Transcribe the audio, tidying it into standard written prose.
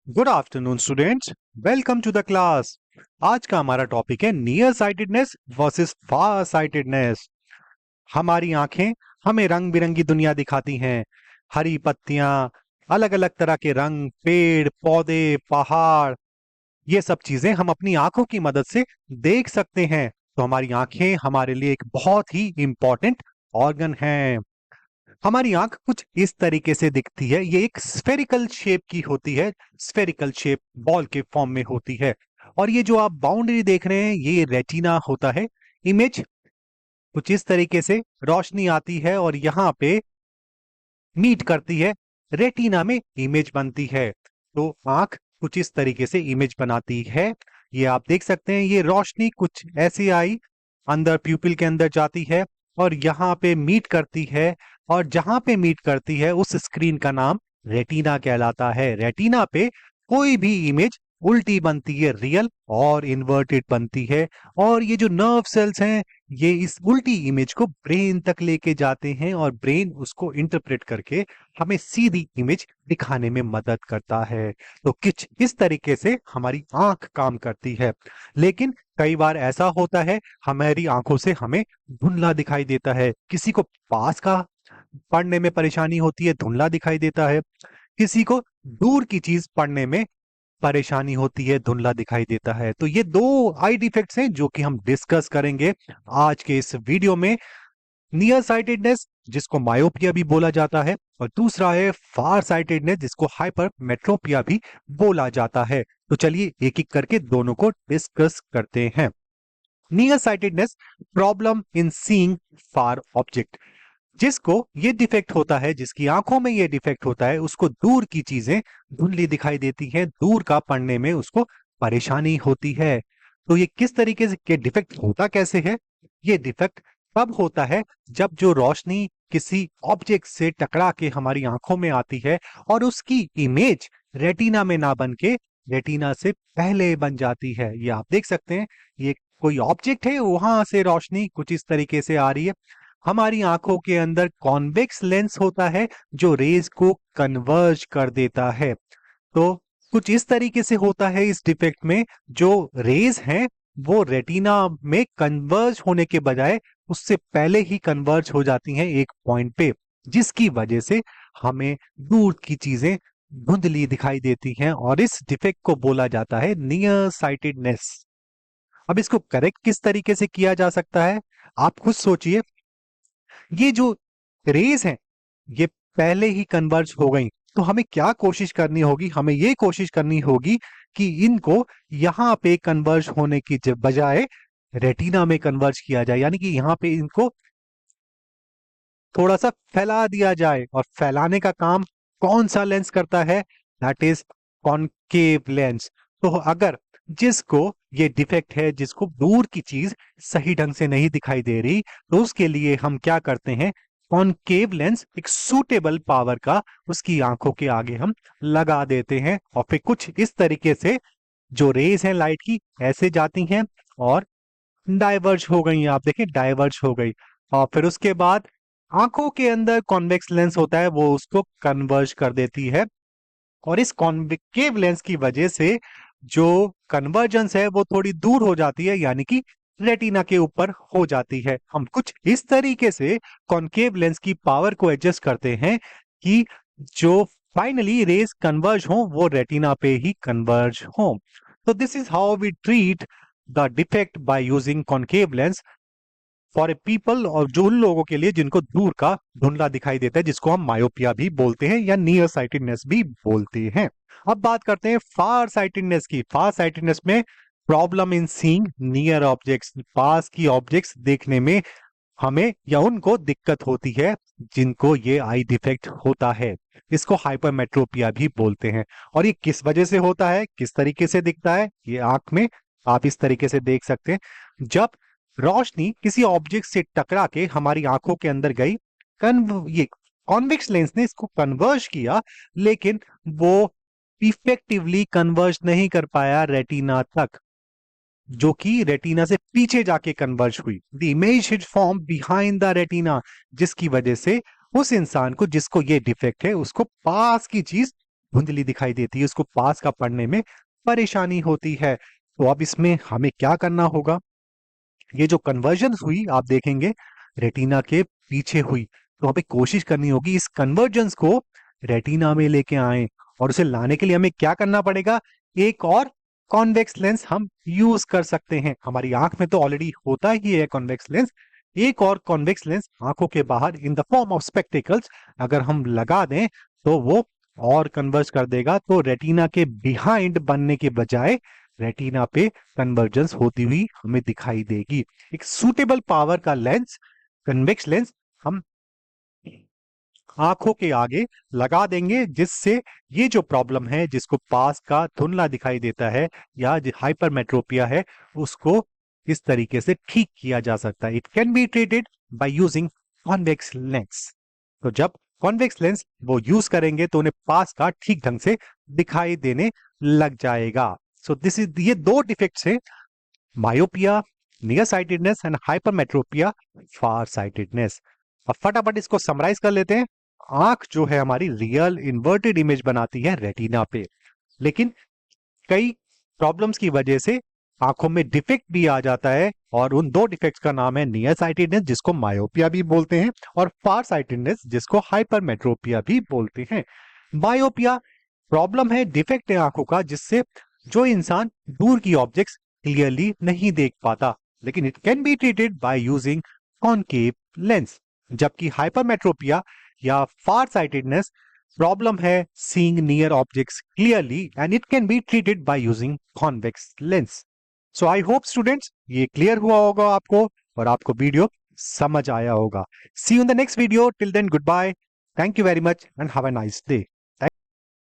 Good afternoon students, welcome to the class. आज का हमारा टॉपिक है near sightedness versus far sightedness. हमारी आंखें हमें रंग बिरंगी दुनिया दिखाती हैं। हरी पत्तियां, अलग अलग तरह के रंग, पेड़ पौधे, पहाड़, ये सब चीजें हम अपनी आंखों की मदद से देख सकते हैं। तो हमारी आंखें हमारे लिए एक बहुत ही इंपॉर्टेंट ऑर्गन है। हमारी आंख कुछ इस तरीके से दिखती है। ये एक स्फेरिकल शेप की होती है, स्फेरिकल शेप बॉल के फॉर्म में होती है। और ये जो आप बाउंड्री देख रहे हैं, ये रेटिना होता है। इमेज कुछ इस तरीके से रोशनी आती है और यहाँ पे मीट करती है, रेटिना में इमेज बनती है। तो आंख कुछ इस तरीके से इमेज बनाती है। ये आप देख सकते हैं, ये रोशनी कुछ ऐसी आई, अंदर प्यूपिल के अंदर जाती है और यहाँ पे मीट करती है। और जहां पे मीट करती है उस स्क्रीन का नाम रेटिना कहलाता है। रेटिना पे कोई भी इमेज उल्टी बनती है, रियल और इन्वर्टेड बनती है। और ये जो नर्व सेल्स हैं, ये इस उल्टी इमेज को ब्रेन तक लेके जाते हैं और ब्रेन उसको इंटरप्रेट करके हमें सीधी इमेज दिखाने में मदद करता है। तो कुछ इस तरीके से हमारी आंख काम करती है। लेकिन कई बार ऐसा होता है, हमारी आंखों से हमें धुंधला दिखाई देता है। किसी को पास का पढ़ने में परेशानी होती है, धुंधला दिखाई देता है। किसी को दूर की चीज पढ़ने में परेशानी होती है, धुंधला दिखाई देता है। तो ये दो आई डिफेक्ट्स हैं जो कि हम डिस्कस करेंगे आज के इस वीडियो में। नियर साइटेडनेस, जिसको मायोपिया भी बोला जाता है, और दूसरा है फार साइटेडनेस, जिसको हाइपर मेट्रोपिया भी बोला जाता है। तो चलिए एक एक करके दोनों को डिस्कस करते हैं। Near sightedness, problem in seeing far object. जिसको ये डिफेक्ट होता है, जिसकी आंखों में ये डिफेक्ट होता है, उसको दूर की चीजें धुंधली दिखाई देती हैं, दूर का पढ़ने में उसको परेशानी होती है। तो ये किस तरीके से के डिफेक्ट होता कैसे है? ये डिफेक्ट तब होता है जब जो रोशनी किसी ऑब्जेक्ट से टकरा के हमारी आंखों में आती है और उसकी इमेज रेटिना में ना बन के रेटिना से पहले बन जाती है। ये आप देख सकते हैं, ये कोई ऑब्जेक्ट है, वहां से रोशनी कुछ इस तरीके से आ रही है। हमारी आंखों के अंदर कॉन्वेक्स लेंस होता है जो रेज को कन्वर्ज कर देता है। तो कुछ इस तरीके से होता है इस डिफेक्ट में, जो रेज हैं वो रेटिना में कन्वर्ज होने के बजाय उससे पहले ही कन्वर्ज हो जाती हैं एक पॉइंट पे, जिसकी वजह से हमें दूर की चीजें धुंधली दिखाई देती हैं और इस डिफेक्ट को बोला जाता है नियर साइटेडनेस। अब इसको करेक्ट किस तरीके से किया जा सकता है, आप खुद सोचिए। ये जो रेज हैं, ये पहले ही कन्वर्ज हो गई, तो हमें क्या कोशिश करनी होगी? हमें ये कोशिश करनी होगी कि इनको यहां पे कन्वर्ज होने की बजाय रेटिना में कन्वर्ज किया जाए, यानी कि यहां पे इनको थोड़ा सा फैला दिया जाए। और फैलाने का काम कौन सा लेंस करता है? That is concave lens. तो अगर जिसको ये डिफेक्ट है, जिसको दूर की चीज सही ढंग से नहीं दिखाई दे रही, तो उसके लिए हम क्या करते हैं? कॉनकेव लेंस एक सूटेबल पावर का उसकी आंखों के आगे हम लगा देते हैं और फिर कुछ इस तरीके से जो रेज हैं लाइट की ऐसे जाती हैं और डाइवर्ज हो गई। आप देखें, डाइवर्ज हो गई। और फिर उसके बाद आंखों के अंदर कॉन्वेक्स लेंस होता है, वो उसको कन्वर्ज कर देती है। और इस कॉन्वेक्टिव लेंस की वजह से जो कन्वर्जेंस है वो थोड़ी दूर हो जाती है, यानी कि रेटिना के ऊपर हो जाती है। हम कुछ इस तरीके से कॉन्केव लेंस की पावर को एडजस्ट करते हैं कि जो फाइनली रेज कन्वर्ज हो वो रेटिना पे ही कन्वर्ज हो। तो this is how we treat the defect by using concave lens for a people, और जो उन लोगों के लिए जिनको दूर का धुंधला दिखाई देता है, जिसको हम मायोपिया भी बोलते हैं या नियर साइटेडनेस भी बोलते हैं। अब बात करते हैं फार साइटेडनेस की। फार साइटेडनेस में problem in seeing near objects, पास की ऑब्जेक्ट्स देखने में हमें या उनको दिक्कत होती है जिनको ये आई डिफेक्ट होता है। इसको हाइपरमेट्रोपिया भी बोलते हैं। और ये किस वजह से होता है, किस तरीके से दिखता है? ये आंख में आप इस तरीके से देख सकते हैं, जब रोशनी किसी ऑब्जेक्ट से टकरा के हमारी आंखों के अंदर गई, ये कॉन्वेक्स लेंस ने इसको कन्वर्ज किया, लेकिन वो इफेक्टिवली कन्वर्ज नहीं कर पाया रेटिना तक, जो कि रेटिना से पीछे जाके कन्वर्ज हुई। The image is form behind the retina, जिसकी वजह से उस इंसान को जिसको ये डिफेक्ट है उसको पास की चीज धुंधली दिखाई देती है, उसको पास का पढ़ने में परेशानी होती है। तो अब इसमें हमें क्या करना होगा? ये जो कन्वर्जन हुई आप देखेंगे रेटिना के पीछे हुई, तो हमें कोशिश करनी होगी इस कन्वर्जेंस को रेटिना में लेके आए। और उसे लाने के लिए हमें क्या करना पड़ेगा? एक और कॉन्वेक्स लेंस हम यूज कर सकते हैं। हमारी आंख में तो ऑलरेडी होता ही है कॉन्वेक्स लेंस, एक और कॉन्वेक्स लेंस आंखों के बाहर in the form of spectacles अगर हम लगा दें तो वो और कन्वर्ज कर देगा। तो रेटिना के बिहाइंड बनने के बजाय रेटिना पे कन्वर्जेंस होती हुई हमें दिखाई देगी। एक सूटेबल पावर का लेंस, कन्वेक्स लेंस, हम आंखों के आगे लगा देंगे, जिससे ये जो प्रॉब्लम है जिसको पास का धुंधला दिखाई देता है या हाइपरमेट्रोपिया है, उसको इस तरीके से ठीक किया जा सकता है। It can be treated by using convex lens. तो जब कॉन्वेक्स लेंस वो यूज करेंगे तो उन्हें पास का ठीक ढंग से दिखाई देने लग जाएगा। सो दिस इज, ये दो डिफेक्ट्स है, myopia near sightedness and hypermetropia far sightedness. अब फटाफट इसको समराइज कर लेते हैं। आंख जो है हमारी रियल इन्वर्टेड इमेज बनाती है रेटिना पे, लेकिन कई प्रॉब्लम्स की वजह से आंखों में डिफेक्ट भी आ जाता है, और उन दो डिफेक्ट्स का नाम है नियर साइटेडनेस जिसको मायोपिया भी बोलते हैं, और फार साइटेडनेस जिसको हाइपरमेट्रोपिया भी बोलते हैं। मायोपिया प्रॉब्लम है, डिफेक्ट है आंखों का, जिससे जो इंसान दूर की ऑब्जेक्ट्स क्लियरली नहीं देख पाता, लेकिन it can be treated by using concave lens. जबकि हाइपरमेट्रोपिया या फार साइटेडनेस प्रॉब्लम है seeing near objects clearly, and it can be treated by using convex lens. So I hope students ये clear हुआ होगा आपको, और आपको वीडियो समझ आया होगा। See you in the next video, till then goodbye, thank you very much and have a nice day.